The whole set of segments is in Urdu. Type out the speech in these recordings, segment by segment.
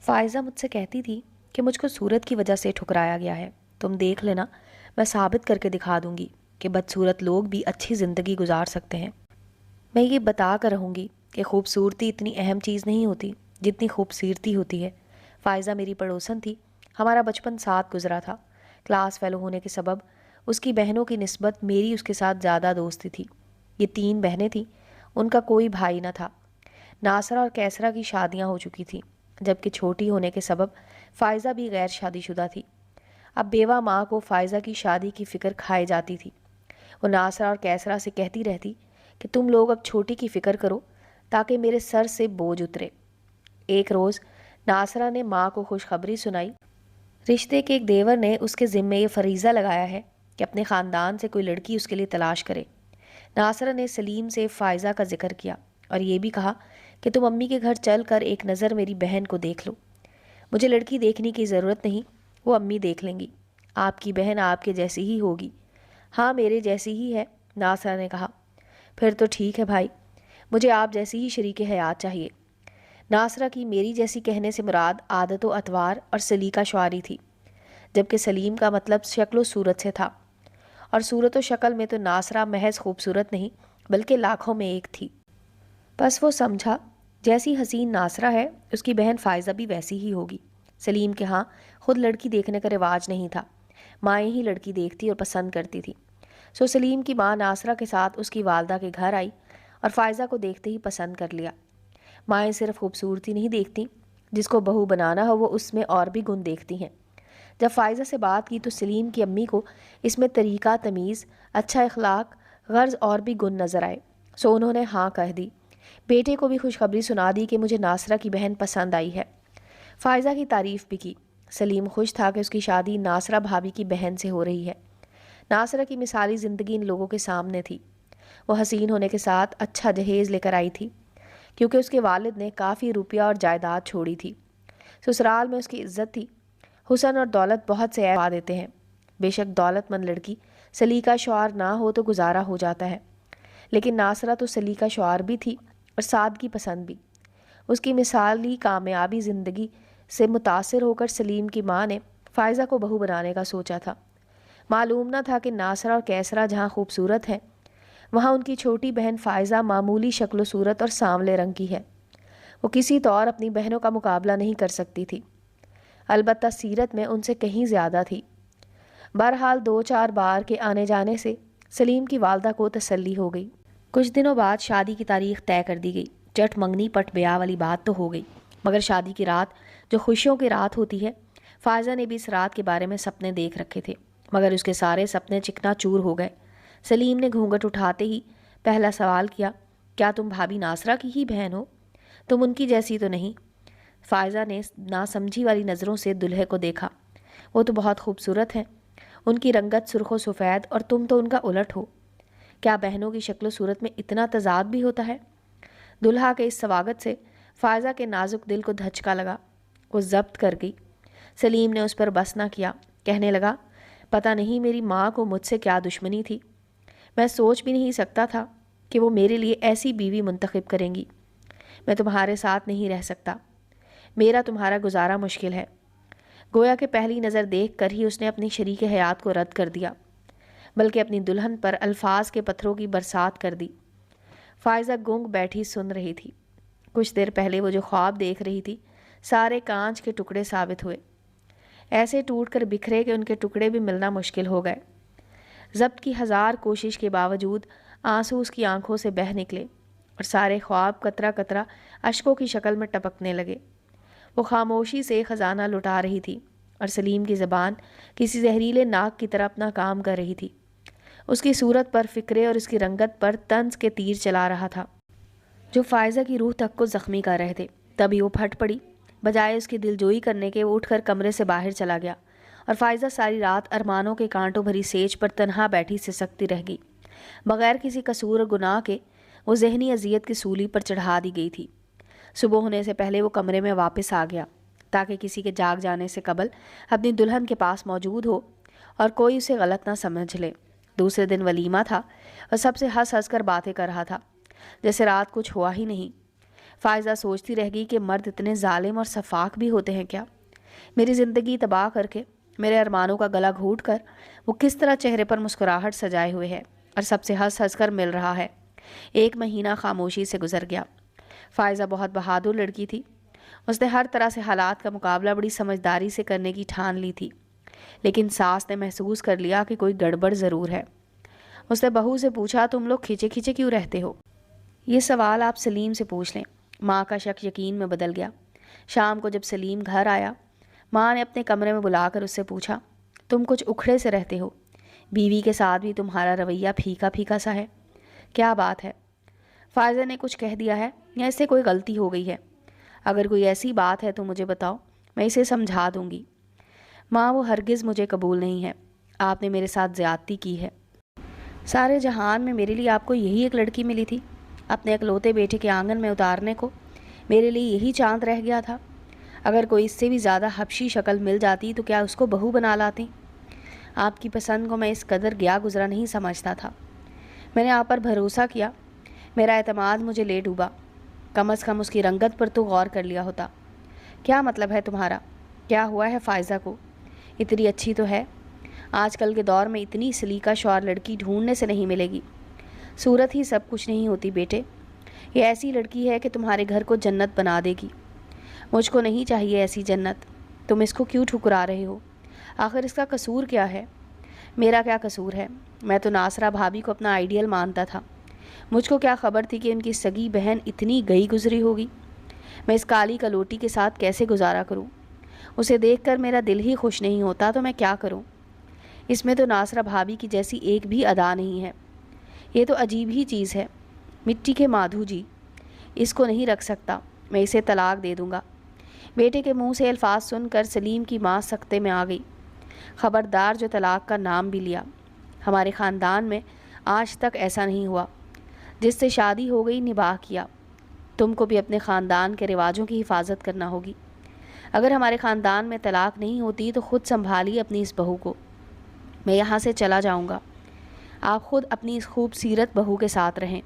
فائزہ مجھ سے کہتی تھی کہ مجھ کو صورت کی وجہ سے ٹھکرایا گیا ہے، تم دیکھ لینا، میں ثابت کر کے دکھا دوں گی کہ بدصورت لوگ بھی اچھی زندگی گزار سکتے ہیں۔ میں یہ بتا کر رہوں گی کہ خوبصورتی اتنی اہم چیز نہیں ہوتی جتنی خوبصورتی ہوتی ہے۔ فائزہ میری پڑوسن تھی، ہمارا بچپن ساتھ گزرا تھا۔ کلاس فیلو ہونے کے سبب اس کی بہنوں کی نسبت میری اس کے ساتھ زیادہ دوستی تھی۔ یہ 3 بہنیں تھیں، ان کا کوئی بھائی نہ تھا۔ ناصرہ اور کیسرا کی شادیاں ہو چکی تھیں، جبکہ چھوٹی ہونے کے سبب فائزہ بھی غیر شادی شدہ تھی۔ اب بیوہ ماں کو فائزہ کی شادی کی فکر کھائے جاتی تھی۔ وہ ناصرہ اور کیسرا سے کہتی رہتی کہ تم لوگ اب چھوٹی کی فکر کرو تاکہ میرے سر سے بوجھ اترے۔ ایک روز ناصرہ نے ماں کو خوشخبری سنائی، رشتے کے ایک دیور نے اس کے ذمے یہ فریضہ لگایا ہے کہ اپنے خاندان سے کوئی لڑکی اس کے لیے تلاش کرے۔ ناصرہ نے سلیم سے فائزہ کا ذکر کیا اور یہ بھی کہا کہ تم امی کے گھر چل کر ایک نظر میری بہن کو دیکھ لو۔ مجھے لڑکی دیکھنے کی ضرورت نہیں، وہ امی دیکھ لیں گی۔ آپ کی بہن آپ کے جیسی ہی ہوگی۔ ہاں میرے جیسی ہی ہے، ناصرہ نے کہا۔ پھر تو ٹھیک ہے بھائی، مجھے آپ جیسی ہی شریک حیات چاہیے۔ ناصرہ کی میری جیسی کہنے سے مراد عادت و اطوار اور سلیقہ شعاری تھی، جبکہ سلیم کا مطلب شکل و صورت سے تھا، اور صورت و شکل میں تو ناصرہ محض خوبصورت نہیں بلکہ لاکھوں میں ایک تھی۔ بس وہ سمجھا جیسی حسین ناصرہ ہے اس کی بہن فائزہ بھی ویسی ہی ہوگی۔ سلیم کے ہاں خود لڑکی دیکھنے کا رواج نہیں تھا، مائیں ہی لڑکی دیکھتی اور پسند کرتی تھی۔ سو سلیم کی ماں ناصرہ کے ساتھ اس کی والدہ کے گھر آئی اور فائزہ کو دیکھتے ہی پسند کر لیا۔ مائیں صرف خوبصورتی نہیں دیکھتی، جس کو بہو بنانا ہو وہ اس میں اور بھی گن دیکھتی ہیں۔ جب فائزہ سے بات کی تو سلیم کی امی کو اس میں طریقہ تمیز، اچھا اخلاق، غرض اور بھی گن نظر آئے، سو انہوں نے ہاں کہہ دی۔ بیٹے کو بھی خوشخبری سنا دی کہ مجھے ناصرہ کی بہن پسند آئی ہے۔ فائزہ کی تعریف بھی کی۔ سلیم خوش تھا کہ اس کی شادی ناصرہ بھابھی کی بہن سے ہو رہی ہے۔ ناصرہ کی مثالی زندگی ان لوگوں کے سامنے تھی۔ وہ حسین ہونے کے ساتھ اچھا جہیز لے کر آئی تھی، کیونکہ اس کے والد نے کافی روپیہ اور جائیداد چھوڑی تھی۔ سسرال میں اس کی عزت تھی۔ حسن اور دولت بہت سے عیب آ دیتے ہیں، بے شک دولت مند لڑکی سلیقہ شعار نہ ہو تو گزارا ہو جاتا ہے، لیکن ناصرہ تو سلیقہ شعار بھی تھی اور سادگی پسند بھی۔ اس کی مثالی کامیابی زندگی سے متاثر ہو کر سلیم کی ماں نے فائزہ کو بہو بنانے کا سوچا تھا۔ معلوم نہ تھا کہ ناصرہ اور کیسرا جہاں خوبصورت ہیں، وہاں ان کی چھوٹی بہن فائزہ معمولی شکل و صورت اور سانولے رنگ کی ہے۔ وہ کسی طور اپنی بہنوں کا مقابلہ نہیں کر سکتی تھی، البتہ سیرت میں ان سے کہیں زیادہ تھی۔ بہرحال 2-4 بار کے آنے جانے سے سلیم کی والدہ کو تسلی ہو گئی۔ کچھ دنوں بعد شادی کی تاریخ طے کر دی گئی۔ چٹ منگنی پٹ بیاہ والی بات تو ہو گئی، مگر شادی کی رات جو خوشیوں کی رات ہوتی ہے، فائزہ نے بھی اس رات کے بارے میں سپنے دیکھ رکھے تھے، مگر اس کے سارے سپنے چکنا چور ہو گئے۔ سلیم نے گھونگھٹ اٹھاتے ہی پہلا سوال کیا، کیا تم بھابھی ناصرہ کی ہی بہن ہو؟ تم ان کی جیسی تو نہیں؟ فائزہ نے ناسمجھی والی نظروں سے دلہے کو دیکھا۔ وہ تو بہت خوبصورت ہیں، ان کی رنگت سرخ و سفید اور تم تو ان کا الٹ ہو۔ کیا بہنوں کی شکل و صورت میں اتنا تضاد بھی ہوتا ہے؟ دلہا کے اس سواگت سے فائزہ کے نازک دل کو دھچکا لگا، وہ ضبط کر گئی۔ سلیم نے اس پر بس نہ کیا، کہنے لگا، پتہ نہیں میری ماں کو مجھ سے کیا دشمنی تھی، میں سوچ بھی نہیں سکتا تھا کہ وہ میرے لیے ایسی بیوی منتخب کریں گی۔ میں تمہارے ساتھ نہیں رہ سکتا، میرا تمہارا گزارا مشکل ہے۔ گویا کہ پہلی نظر دیکھ کر ہی اس نے اپنی شریک حیات کو رد کر دیا، بلکہ اپنی دلہن پر الفاظ کے پتھروں کی برسات کر دی۔ فائزہ گنگ بیٹھی سن رہی تھی۔ کچھ دیر پہلے وہ جو خواب دیکھ رہی تھی سارے کانچ کے ٹکڑے ثابت ہوئے، ایسے ٹوٹ کر بکھرے کہ ان کے ٹکڑے بھی ملنا مشکل ہو گئے۔ ضبط کی 1000 کوشش کے باوجود آنسو اس کی آنکھوں سے بہہ نکلے اور سارے خواب قطرہ قطرہ اشکوں کی شکل میں ٹپکنے لگے۔ وہ خاموشی سے خزانہ لٹا رہی تھی اور سلیم کی زبان کسی زہریلے ناک کی طرح اپنا کام کر رہی تھی۔ اس کی صورت پر فکرے اور اس کی رنگت پر طنز کے تیر چلا رہا تھا جو فائزہ کی روح تک کو زخمی کر رہے تھے۔ تبھی وہ پھٹ پڑی، بجائے اس کی دلجوئی کرنے کے وہ اٹھ کر کمرے سے باہر چلا گیا اور فائزہ ساری رات ارمانوں کے کانٹوں بھری سیج پر تنہا بیٹھی سسکتی رہ گئی۔ بغیر کسی قصور اور گناہ کے وہ ذہنی اذیت کی سولی پر چڑھا دی گئی تھی۔ صبح ہونے سے پہلے وہ کمرے میں واپس آ گیا تاکہ کسی کے جاگ جانے سے قبل اپنی دلہن کے پاس موجود ہو اور کوئی اسے غلط نہ سمجھ لے۔ دوسرے دن ولیمہ تھا اور سب سے ہنس ہنس کر باتیں کر رہا تھا جیسے رات کچھ ہوا ہی نہیں۔ فائزہ سوچتی رہ گئی کہ مرد اتنے ظالم اور صفاق بھی ہوتے ہیں کیا؟ میری زندگی تباہ کر کے، میرے ارمانوں کا گلا گھونٹ کر وہ کس طرح چہرے پر مسکراہٹ سجائے ہوئے ہے اور سب سے ہنس ہنس کر مل رہا ہے۔ 1 مہینہ خاموشی سے گزر گیا۔ فائزہ بہت بہادر لڑکی تھی۔ اس نے ہر طرح سے حالات کا مقابلہ بڑی سمجھداری سے کرنے کی ٹھان لی تھی، لیکن ساس نے محسوس کر لیا کہ کوئی گڑبڑ ضرور ہے۔ اس نے بہو سے پوچھا، تم لوگ کھچے کھچے کیوں رہتے ہو؟ یہ سوال آپ سلیم سے پوچھ لیں۔ ماں کا شک یقین میں بدل گیا۔ شام کو جب سلیم گھر آیا، ماں نے اپنے کمرے میں بلا کر اس سے پوچھا، تم کچھ اکھڑے سے رہتے ہو، بیوی کے ساتھ بھی تمہارا رویہ پھیکا پھیکا سا ہے، کیا بات ہے؟ فائزہ نے کچھ کہہ دیا ہے یا اس سے کوئی غلطی ہو گئی ہے؟ اگر کوئی ایسی بات ہے تو مجھے بتاؤ، میں اسے سمجھا دوں گی۔ ماں، وہ ہرگز مجھے قبول نہیں ہے، آپ نے میرے ساتھ زیادتی کی ہے۔ سارے جہان میں میرے لیے آپ کو یہی ایک لڑکی ملی تھی، اپنے اکلوتے بیٹے کے آنگن میں اتارنے کو میرے لیے یہی چاند رہ گیا تھا۔ اگر کوئی اس سے بھی زیادہ حبشی شکل مل جاتی تو کیا اس کو بہو بنا لاتی؟ آپ کی پسند کو میں اس قدر گیا گزرا نہیں سمجھتا تھا۔ میں نے آپ پر بھروسہ کیا، میرا اعتماد مجھے لے ڈوبا۔ کم از کم اس کی رنگت پر تو غور کر لیا ہوتا۔ کیا مطلب ہے تمہارا؟ کیا ہوا ہے فائزہ کو؟ اتنی اچھی تو ہے، آج کل کے دور میں اتنی سلیقہ شور لڑکی ڈھونڈنے سے نہیں ملے گی۔ صورت ہی سب کچھ نہیں ہوتی بیٹے، یہ ایسی لڑکی ہے کہ تمہارے گھر کو جنت بنا دے گی۔ مجھ کو نہیں چاہیے ایسی جنت، تم اس کو کیوں ٹھکرا رہے ہو؟ آخر اس کا قصور کیا ہے؟ میرا کیا قصور ہے؟ میں تو ناصرہ بھابھی کو اپنا آئیڈیل مانتا تھا۔ مجھ کو کیا خبر تھی کہ ان کی سگی بہن اتنی گئی گزری ہوگی؟ میں اس کالی کلوٹی کے ساتھ کیسے گزارا کروں؟ اسے دیکھ کر میرا دل ہی خوش نہیں ہوتا تو میں کیا کروں؟ اس میں تو ناصرہ بھابھی کی جیسی ایک بھی ادا نہیں ہے۔ یہ تو عجیب ہی چیز ہے، مٹی کے مادھو جی، اس کو نہیں رکھ سکتا، میں اسے طلاق دے دوں گا۔ بیٹے کے منہ سے الفاظ سن کر سلیم کی ماں سکتے میں آ گئی۔ خبردار جو طلاق کا نام بھی لیا، ہمارے خاندان میں آج تک ایسا نہیں ہوا۔ جس سے شادی ہو گئی نباہ کیا، تم کو بھی اپنے خاندان کے رواجوں کی حفاظت کرنا ہوگی۔ اگر ہمارے خاندان میں طلاق نہیں ہوتی تو خود سنبھالیے اپنی اس بہو کو، میں یہاں سے چلا جاؤں گا، آپ خود اپنی اس خوبصورت بہو کے ساتھ رہیں۔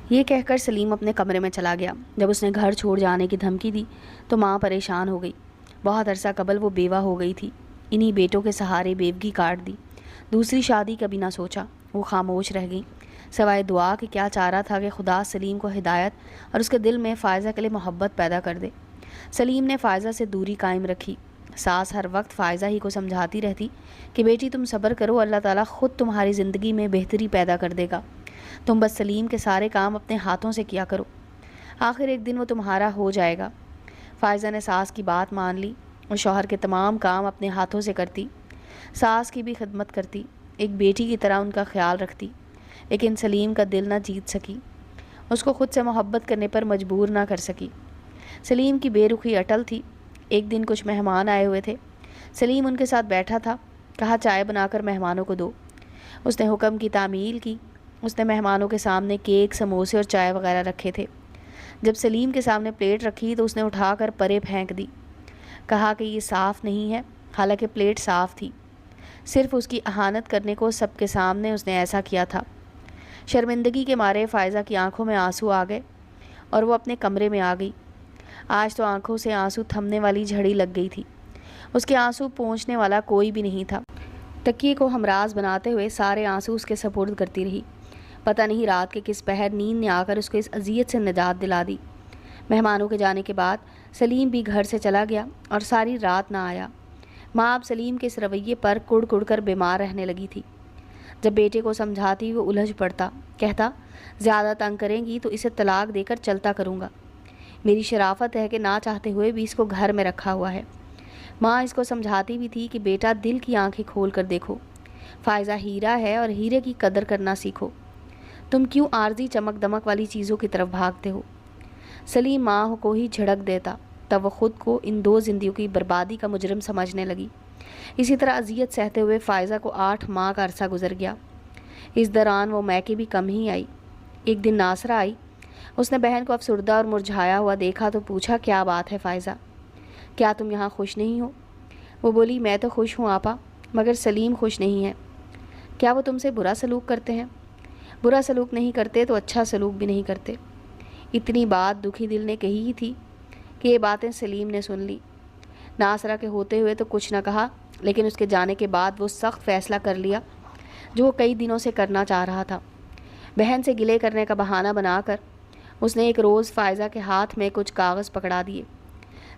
یہ کہہ کر سلیم اپنے کمرے میں چلا گیا۔ جب اس نے گھر چھوڑ جانے کی دھمکی دی تو ماں پریشان ہو گئی۔ بہت عرصہ قبل وہ بیوہ ہو گئی تھی، انہی بیٹوں کے سہارے بیوگی کاٹ دی، دوسری شادی کبھی نہ سوچا۔ وہ خاموش رہ گئی، سوائے دعا کہ کیا چارہ تھا کہ خدا سلیم کو ہدایت اور اس کے دل میں فائزہ کے لیے محبت پیدا کر دے۔ سلیم نے فائزہ سے دوری قائم رکھی۔ ساس ہر وقت فائزہ ہی کو سمجھاتی رہتی کہ بیٹی تم صبر کرو، اللہ تعالیٰ خود تمہاری زندگی میں بہتری پیدا کر دے گا، تم بس سلیم کے سارے کام اپنے ہاتھوں سے کیا کرو، آخر ایک دن وہ تمہارا ہو جائے گا۔ فائزہ نے ساس کی بات مان لی اور شوہر کے تمام کام اپنے ہاتھوں سے کرتی، ساس کی بھی خدمت کرتی، ایک بیٹی کی طرح ان کا خیال رکھتی، لیکن سلیم کا دل نہ جیت سکی، اس کو خود سے محبت کرنے پر مجبور نہ کر سکی۔ سلیم کی بے رخی اٹل تھی۔ ایک دن کچھ مہمان آئے ہوئے تھے، سلیم ان کے ساتھ بیٹھا تھا، کہا چائے بنا کر مہمانوں کو دو۔ اس نے حکم کی تعمیل کی۔ اس نے مہمانوں کے سامنے کیک، سموسے اور چائے وغیرہ رکھے تھے۔ جب سلیم کے سامنے پلیٹ رکھی تو اس نے اٹھا کر پرے پھینک دی، کہا کہ یہ صاف نہیں ہے، حالانکہ پلیٹ صاف تھی۔ صرف اس کی اہانت کرنے کو سب کے سامنے اس نے ایسا کیا تھا۔ شرمندگی کے مارے فائزہ کی آنکھوں میں آنسو آ گئے اور وہ اپنے کمرے میں آ گئی۔ آج تو آنکھوں سے آنسو تھمنے والی جھڑی لگ گئی تھی، اس کے آنسو پہنچنے والا کوئی بھی نہیں تھا۔ تکیے کو ہمراز بناتے ہوئے سارے آنسو اس کے سپرد کرتی رہی۔ پتہ نہیں رات کے کس پہر نیند نے آ کر اس کو اس اذیت سے نجات دلا دی۔ مہمانوں کے جانے کے بعد سلیم بھی گھر سے چلا گیا اور ساری رات نہ آیا۔ ماں اب سلیم کے اس رویے پر کڑ کڑ کر بیمار رہنے لگی تھی۔ جب بیٹے کو سمجھاتی وہ الجھ پڑتا، کہتا زیادہ تنگ کریں گی تو اسے طلاق دے کر چلتا کروں گا، میری شرافت ہے کہ نہ چاہتے ہوئے بھی اس کو گھر میں رکھا ہوا ہے۔ ماں اس کو سمجھاتی بھی تھی کہ بیٹا دل کی آنکھیں کھول کر دیکھو، فائزہ ہیرا ہے اور ہیرے کی قدر کرنا سیکھو، تم کیوں عارضی چمک دمک والی چیزوں کی طرف بھاگتے ہو۔ سلیم ماں کو ہی جھڑک دیتا، تب وہ خود کو ان دو زندگیوں کی بربادی کا مجرم سمجھنے لگی۔ اسی طرح اذیت سہتے ہوئے فائزہ کو 8 ماہ کا عرصہ گزر گیا۔ اس دوران وہ میکے بھی کم ہی آئی۔ ایک دن ناصرہ آئی، اس نے بہن کو افسردہ اور مرجھایا ہوا دیکھا تو پوچھا کیا بات ہے فائزہ، کیا تم یہاں خوش نہیں ہو؟ وہ بولی میں تو خوش ہوں آپا، مگر سلیم خوش نہیں ہے۔ کیا وہ تم سے برا سلوک کرتے ہیں؟ برا سلوک نہیں کرتے تو اچھا سلوک بھی نہیں کرتے، اتنی بات دکھی دل نے کہی ہی تھی کہ یہ باتیں سلیم نے سن لی۔ ناصرہ کے ہوتے ہوئے تو کچھ نہ کہا، لیکن اس کے جانے کے بعد وہ سخت فیصلہ کر لیا جو وہ کئی دنوں سے کرنا چاہ رہا تھا۔ بہن سے گلے کرنے کا بہانہ بنا کر اس نے ایک روز فائزہ کے ہاتھ میں کچھ کاغذ پکڑا دیے۔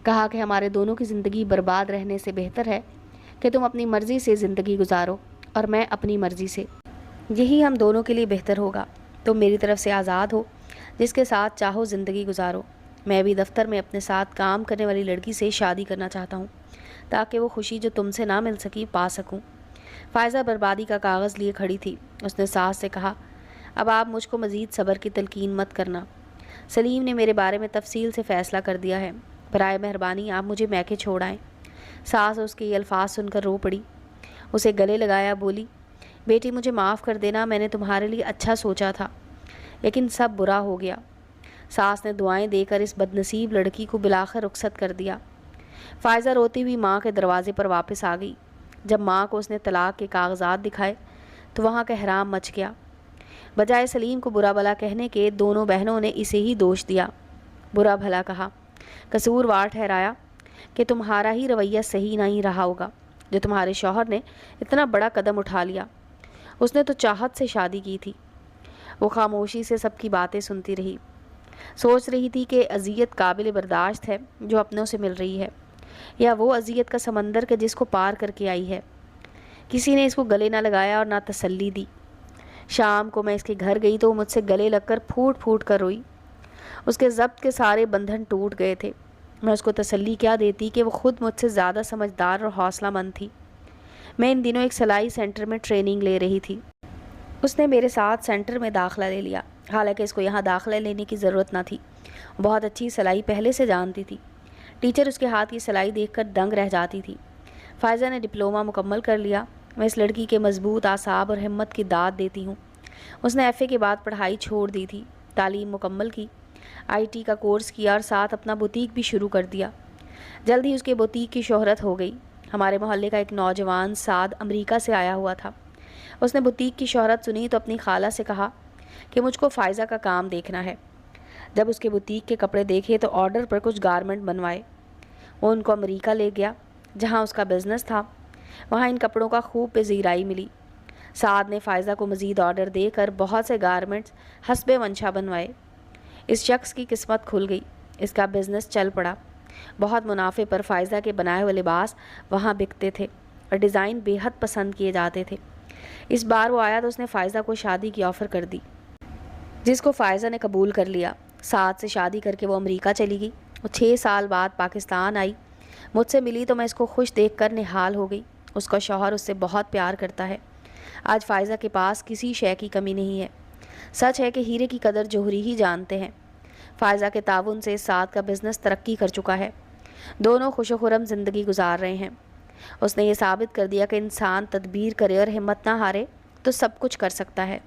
کہا کہ ہمارے دونوں کی زندگی برباد رہنے سے بہتر ہے کہ تم اپنی مرضی سے زندگی گزارو اور میں اپنی مرضی سے۔ یہی ہم دونوں کے لیے بہتر ہوگا۔ تم میری طرف سے آزاد ہو، جس کے ساتھ چاہو زندگی گزارو۔ میں بھی دفتر میں اپنے ساتھ کام کرنے والی لڑکی سے شادی کرنا چاہتا ہوں تاکہ وہ خوشی جو تم سے نہ مل سکی پا سکوں۔ فائزہ بربادی کا کاغذ لیے کھڑی تھی۔ اس نے ساس سے کہا، اب آپ مجھ کو مزید صبر کی تلقین مت کرنا۔ سلیم نے میرے بارے میں تفصیل سے فیصلہ کر دیا ہے۔ برائے مہربانی آپ مجھے میکے چھوڑ آئیں۔ ساس اس کے یہ الفاظ سن کر رو پڑی، اسے گلے لگایا، بولی، بیٹی مجھے معاف کر دینا، میں نے تمہارے لیے اچھا سوچا تھا لیکن سب برا ہو گیا۔ ساس نے دعائیں دے کر اس بدنصیب لڑکی کو بالآخر رخصت کر دیا۔ فائزہ روتی ہوئی ماں کے دروازے پر واپس آ گئی۔ جب ماں کو اس نے طلاق کے کاغذات دکھائے تو وہاں کا احرام مچ گیا۔ بجائے سلیم کو برا بھلا کہنے کے دونوں بہنوں نے اسے ہی دوش دیا، برا بھلا کہا، قصوروار ٹھہرایا کہ تمہارا ہی رویہ صحیح نہیں رہا ہوگا جو تمہارے شوہر نے اتنا بڑا قدم اٹھا لیا۔ اس نے تو چاہت سے شادی کی تھی۔ وہ خاموشی سے سب کی باتیں سنتی رہی، سوچ رہی تھی کہ اذیت قابل برداشت ہے جو اپنوں سے مل رہی ہے، یا وہ اذیت کا سمندر کے جس کو پار کر کے آئی ہے۔ کسی نے اس کو گلے نہ لگایا اور نہ تسلی دی۔ شام کو میں اس کے گھر گئی تو وہ مجھ سے گلے لگ کر پھوٹ پھوٹ کر روئی۔ اس کے ضبط کے سارے بندھن ٹوٹ گئے تھے۔ میں اس کو تسلی کیا دیتی کہ وہ خود مجھ سے زیادہ سمجھدار اور حوصلہ مند تھی۔ میں ان دنوں ایک سلائی سینٹر میں ٹریننگ لے رہی تھی۔ اس نے میرے ساتھ سینٹر میں داخلہ لے لیا، حالانکہ اس کو یہاں داخلہ لینے کی ضرورت نہ تھی۔ بہت اچھی سلائی پہلے سے جانتی تھی۔ ٹیچر اس کے ہاتھ کی سلائی دیکھ کر دنگ رہ جاتی تھی۔ فائزہ نے ڈپلومہ مکمل کر لیا۔ میں اس لڑکی کے مضبوط اعصاب اور ہمت کی داد دیتی ہوں۔ اس نے ایف اے کے بعد پڑھائی چھوڑ دی تھی، تعلیم مکمل کی، آئی ٹی کا کورس کیا اور ساتھ اپنا بوتیک بھی شروع کر دیا۔ جلد ہی اس کے بوتیک کی شہرت ہو گئی۔ ہمارے محلے کا ایک نوجوان سعد امریکہ سے آیا ہوا تھا۔ اس نے بوتیک کی شہرت سنی تو اپنی خالہ سے کہا کہ مجھ کو فائزہ کا کام دیکھنا ہے۔ جب اس کے بوتیک کے کپڑے دیکھے تو آرڈر پر کچھ گارمنٹ بنوائے۔ وہ ان کو امریکہ لے گیا جہاں اس کا بزنس تھا۔ وہاں ان کپڑوں کا خوب پذیرائی ملی۔ سعد نے فائزہ کو مزید آرڈر دے کر بہت سے گارمنٹس حسب منشا بنوائے۔ اس شخص کی قسمت کھل گئی، اس کا بزنس چل پڑا۔ بہت منافع پر فائزہ کے بنائے ہوئے لباس وہاں بکتے تھے اور ڈیزائن بے حد پسند کیے جاتے تھے۔ اس بار وہ آیا تو اس نے فائزہ کو شادی کی آفر کر دی، جس کو فائزہ نے قبول کر لیا۔ سعد سے شادی کر کے وہ امریکہ چلی گئی۔ وہ 6 سال بعد پاکستان آئی، مجھ سے ملی تو میں اس کو خوش دیکھ کر نہال ہو گئی۔ اس کا شوہر اس سے بہت پیار کرتا ہے۔ آج فائزہ کے پاس کسی شے کی کمی نہیں ہے۔ سچ ہے کہ ہیرے کی قدر جوہری ہی جانتے ہیں۔ فائزہ کے تعاون سے سعد کا بزنس ترقی کر چکا ہے۔ دونوں خوش و خرم زندگی گزار رہے ہیں۔ اس نے یہ ثابت کر دیا کہ انسان تدبیر کرے اور ہمت نہ ہارے تو سب کچھ کر سکتا ہے۔